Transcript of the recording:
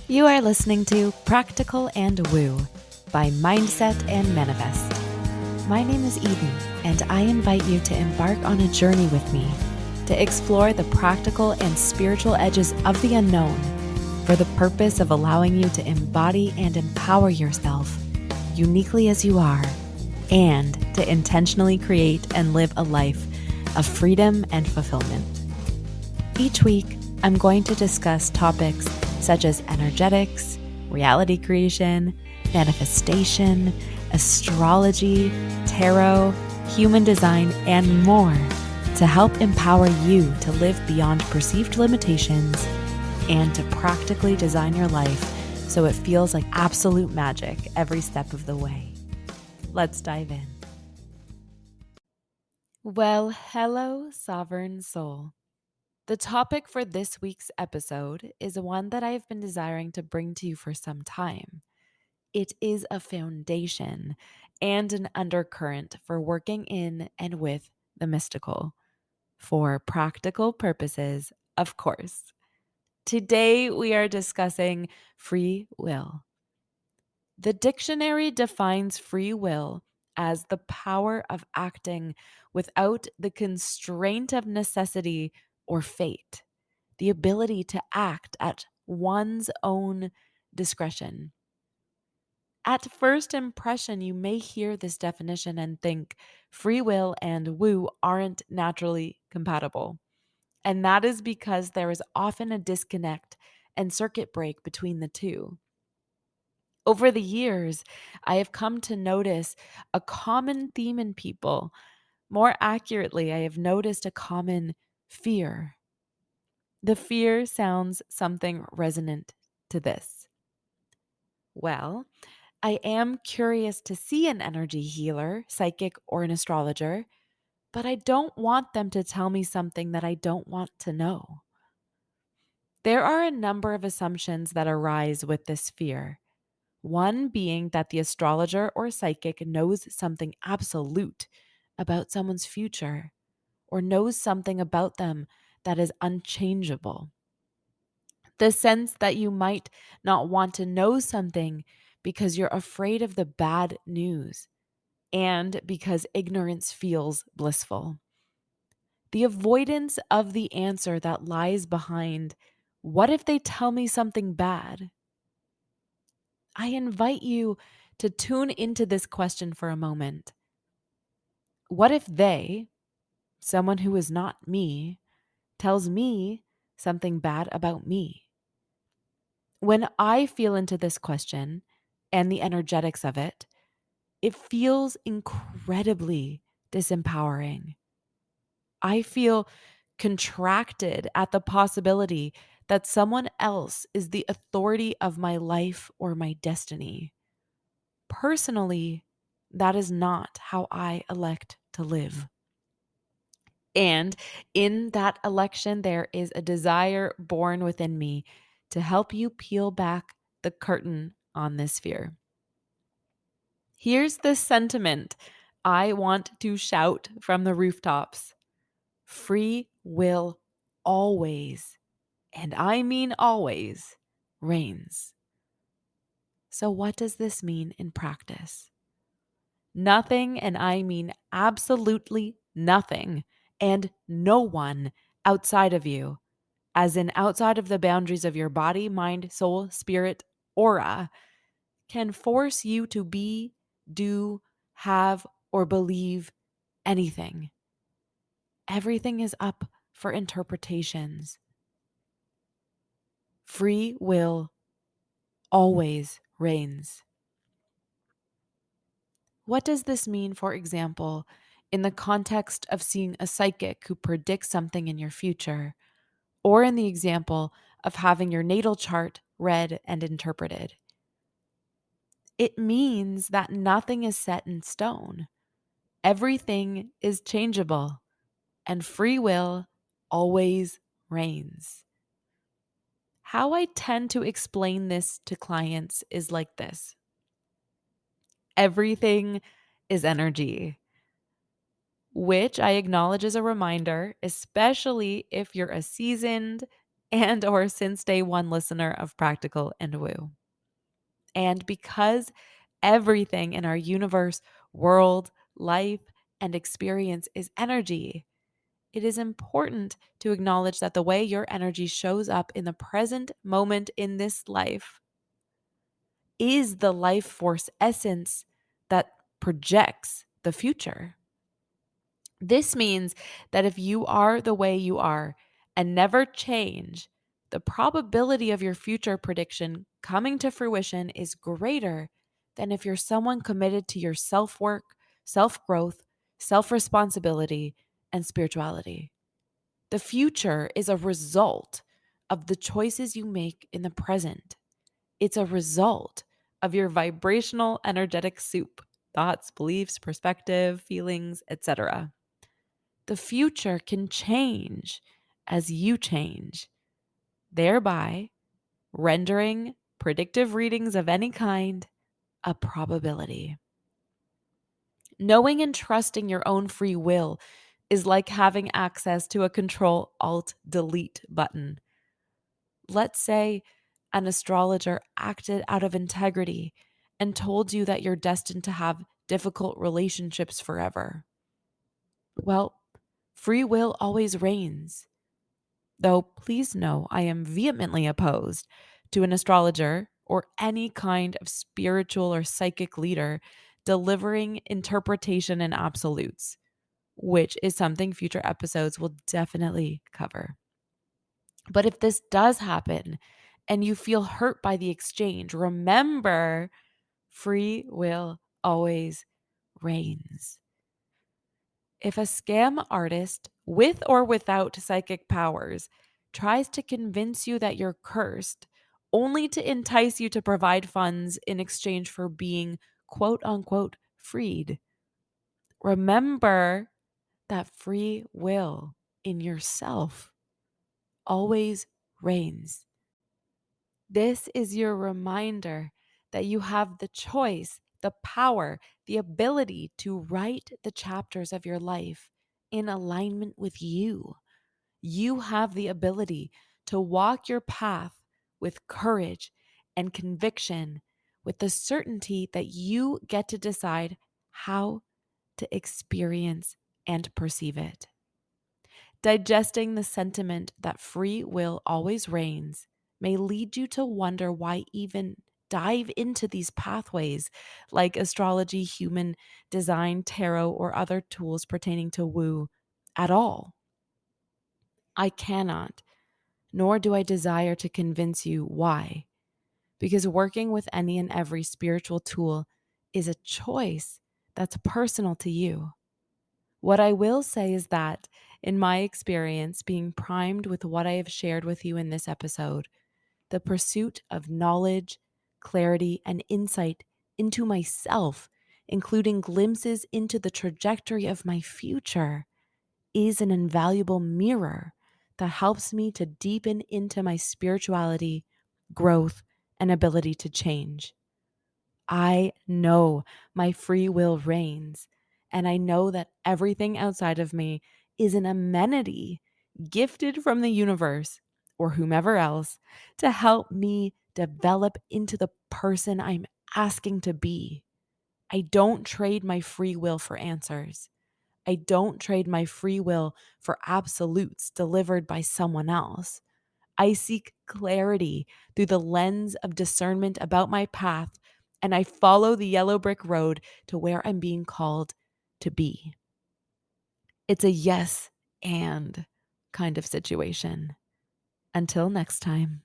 You are listening to Practical and Woo by Mindset and Manifest. My name is Eden, and I invite you to embark on a journey with me to explore the practical and spiritual edges of the unknown for the purpose of allowing you to embody and empower yourself uniquely as you are, and to intentionally create and live a life of freedom and fulfillment. Each week, I'm going to discuss topics such as energetics, reality creation, manifestation, astrology, tarot, human design, and more to help empower you to live beyond perceived limitations and to practically design your life so it feels like absolute magic every step of the way. Let's dive in. Well, hello, sovereign soul. The topic for this week's episode is one that I've been desiring to bring to you for some time. It is a foundation and an undercurrent for working in and with the mystical, for practical purposes, of course. Today, we are discussing free will. The dictionary defines free will as the power of acting without the constraint of necessity or fate, the ability to act at one's own discretion. At first impression, you may hear this definition and think free will and woo aren't naturally compatible. And that is because there is often a disconnect and circuit break between the two. Over the years, I have come to notice a common theme in people. More accurately, I have noticed a common fear. The fear sounds something resonant to this. Well, I am curious to see an energy healer, psychic, or an astrologer, but I don't want them to tell me something that I don't want to know. There are a number of assumptions that arise with this fear. One being that the astrologer or psychic knows something absolute about someone's future or knows something about them that is unchangeable. The sense that you might not want to know something because you're afraid of the bad news and because ignorance feels blissful. The avoidance of the answer that lies behind, what if they tell me something bad? I invite you to tune into this question for a moment. What if they, someone who is not me, tells me something bad about me? When I feel into this question and the energetics of it, it feels incredibly disempowering. I feel contracted at the possibility that someone else is the authority of my life or my destiny. Personally, that is not how I elect to live. And in that election, there is a desire born within me to help you peel back the curtain on this fear. Here's the sentiment I want to shout from the rooftops: free will always, and I mean always, reigns. So, what does this mean in practice? Nothing, and I mean absolutely nothing, and no one outside of you, as in outside of the boundaries of your body, mind, soul, spirit, aura, can force you to be, do, have, or believe anything. Everything is up for interpretations. Free will always reigns. What does this mean, for example, in the context of seeing a psychic who predicts something in your future, or in the example of having your natal chart read and interpreted? It means that nothing is set in stone. Everything is changeable, and free will always reigns. How I tend to explain this to clients is like this: everything is energy, which I acknowledge as a reminder, especially if you're a seasoned and or since day one listener of Practical and Woo. And because everything in our universe, world, life, and experience is energy, it is important to acknowledge that the way your energy shows up in the present moment in this life is the life force essence that projects the future. This means that if you are the way you are and never change, the probability of your future prediction coming to fruition is greater than if you're someone committed to your self work, self growth, self responsibility, and spirituality. The future is a result of the choices you make in the present. It's a result of your vibrational energetic soup, thoughts, beliefs, perspective, feelings, etc. The future can change as you change, thereby rendering predictive readings of any kind a probability. Knowing and trusting your own free will is like having access to a Control Alt Delete button. Let's say an astrologer acted out of integrity and told you that you're destined to have difficult relationships forever. Well, free will always reigns. Though please know I am vehemently opposed to an astrologer or any kind of spiritual or psychic leader delivering interpretation and absolutes, which is something future episodes will definitely cover. But if this does happen and you feel hurt by the exchange, remember free will always reigns. If a scam artist, with or without psychic powers, tries to convince you that you're cursed, only to entice you to provide funds in exchange for being quote unquote freed, remember that free will in yourself always reigns. This is your reminder that you have the choice, the power, the ability to write the chapters of your life in alignment with you. You have the ability to walk your path with courage and conviction, with the certainty that you get to decide how to experience and perceive it. Digesting the sentiment that free will always reigns may lead you to wonder why even dive into these pathways like astrology, human design, tarot, or other tools pertaining to woo at all. I cannot, nor do I desire to convince you why, because working with any and every spiritual tool is a choice that's personal to you. What I will say is that, in my experience, being primed with what I have shared with you in this episode, the pursuit of knowledge, clarity, and insight into myself, including glimpses into the trajectory of my future, is an invaluable mirror that helps me to deepen into my spirituality, growth, and ability to change. I know my free will reigns, and I know that everything outside of me is an amenity gifted from the universe or whomever else to help me develop into the person I'm asking to be. I don't trade my free will for answers. I don't trade my free will for absolutes delivered by someone else. I seek clarity through the lens of discernment about my path, and I follow the yellow brick road to where I'm being called to be. It's a yes and kind of situation. Until next time.